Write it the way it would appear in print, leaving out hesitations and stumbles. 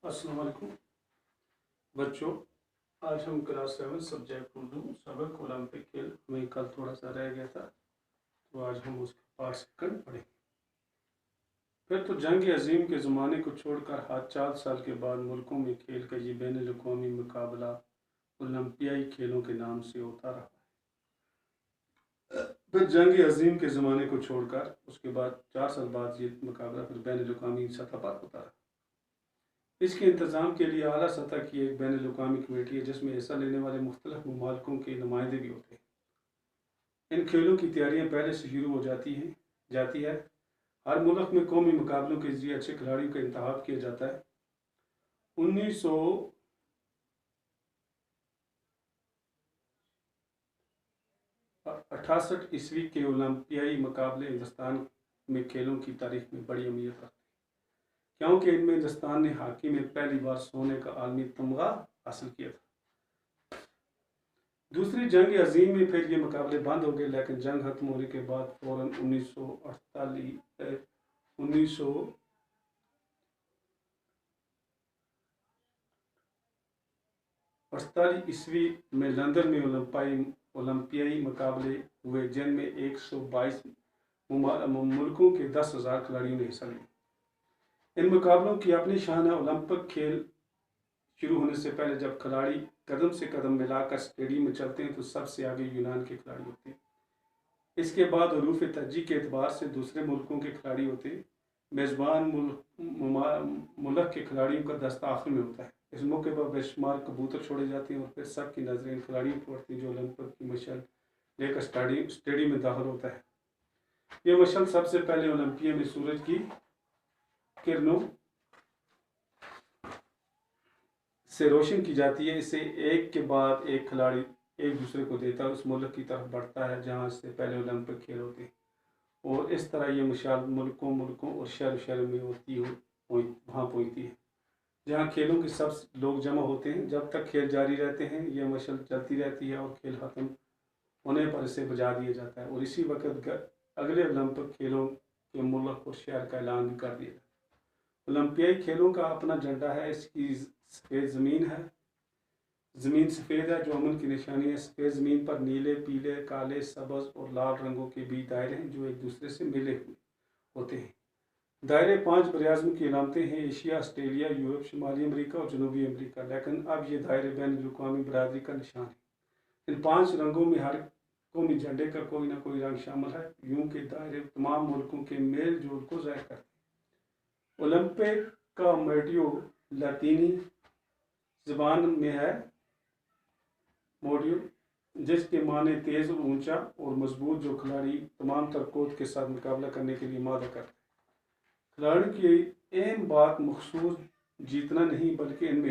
अस्सलाम वालेकुम बच्चों। आज हम क्लास 7 सब्जेक्ट उर्दू सबक ओलंपिक खेल में कल थोड़ा सा रह गया था, तो आज हम उसके पार्ट सेकंड पढ़ेंगे। फिर तो जंग अजीम के ज़माने को छोड़कर हर 4 साल के बाद मुल्कों में खेल का ये बैन अवी मुकाबला ओलंपियाई खेलों के नाम से होता रहा है। फिर जंग अजीम के ज़माने को छोड़कर उसके बाद 4 साल बाद ये मुकाबला फिर बैन अवी सतह पर होता रहा। इसके इंतज़ाम के लिए आला सतह की एक बैन अवी कमेटी है, जिसमें हिस्सा लेने वाले मुख्तलिफ ममालिकों के नुमाइंदे भी होते हैं। इन खेलों की तैयारियां पहले से शुरू हो जाती है। हर मुल्क में कौमी मुकाबलों के जरिए अच्छे खिलाड़ियों का इंतखाब किया जाता है। 1968 ईस्वी के ओलंपियाई मुकाबले हिंदुस्तान में खेलों की तारीख में बड़ी अहमियत रखते हैं, क्योंकि इनमें हिंदुस्तान ने हॉकी में पहली बार सोने का आलमी तमगा हासिल किया था। दूसरी जंग अजीम में फिर ये मुकाबले बंद हो गए, लेकिन जंग खत्म होने के बाद फौरन 1948 ईस्वी में लंदन में ओलंपियाई मुकाबले हुए, जिनमें 122 मुल्कों के 10,000 खिलाड़ियों ने हिस्सा लिया। इन मुकाबलों की अपनी शान है। ओलंपिक खेल शुरू होने से पहले जब खिलाड़ी कदम से कदम मिलाकर स्टेडियम में चलते हैं तो सबसे आगे यूनान के खिलाड़ी होते हैं। इसके बाद हरूफ तरजीह के एतबार से दूसरे मुल्कों के खिलाड़ी होते हैं। मेज़बान मुल्क के खिलाड़ियों का दस्ता आखिर में होता है। इस मौके पर बेशुमार कबूतर छोड़े जाते हैं और फिर सबकी नजरें इन खिलाड़ियों पर पड़ती हैं जो ओलंपिक की मशाल लेकर स्टेडियम में दाखिल होता है। ये मशाल सबसे पहले ओलंपिया में सूरज की किरणों से रोशन की जाती है। इसे एक के बाद एक खिलाड़ी एक दूसरे को देता है, उस मुल्क की तरफ बढ़ता है जहां से पहले ओलंपिक खेल होते हैं, और इस तरह ये मशाल मुल्कों और शहरों में वहाँ पहुँचती है जहाँ खेलों के सब लोग जमा होते हैं। जब तक खेल जारी रहते हैं यह मशाल चलती रहती है और खेल खत्म होने पर इसे बुझा दिया जाता है, और इसी वक्त अगले ओलंपिक खेलों के मुल्क और शहर का ऐलान भी कर दिया जाता है। ओलंपियाई खेलों का अपना झंडा है। इसकी सफ़ेद ज़मीन सफ़ेद है जो अमन की निशानी है। सफ़ेद ज़मीन पर नीले, पीले, काले, सब्ज़ और लाल रंगों के बीच दायरे हैं जो एक दूसरे से मिले हुए होते हैं। दायरे 5 बराज़म की अलामतें हैं: एशिया, ऑस्ट्रेलिया, यूरोप, शुमाली अमेरिका और जनूबी अमेरिका। लेकिन अब ये दायरे बैन अवी बरादरी का निशान है। इन 5 रंगों में हर कौमी झंडे का कोई ना कोई रंग शामिल है। यूं के दायरे तमाम मुल्कों के मेल जोल को ज़ाहिर करते हैं। ओलंपिक का मोटियो लातीनी ज़बान में है मोटियो, जिसके माने तेज़ और ऊंचा और मजबूत, जो खिलाड़ी तमाम तरकोत के साथ मुकाबला करने के लिए मादा करता है। खिलाड़ियों की अहम बात मखसूस जीतना नहीं बल्कि इनमें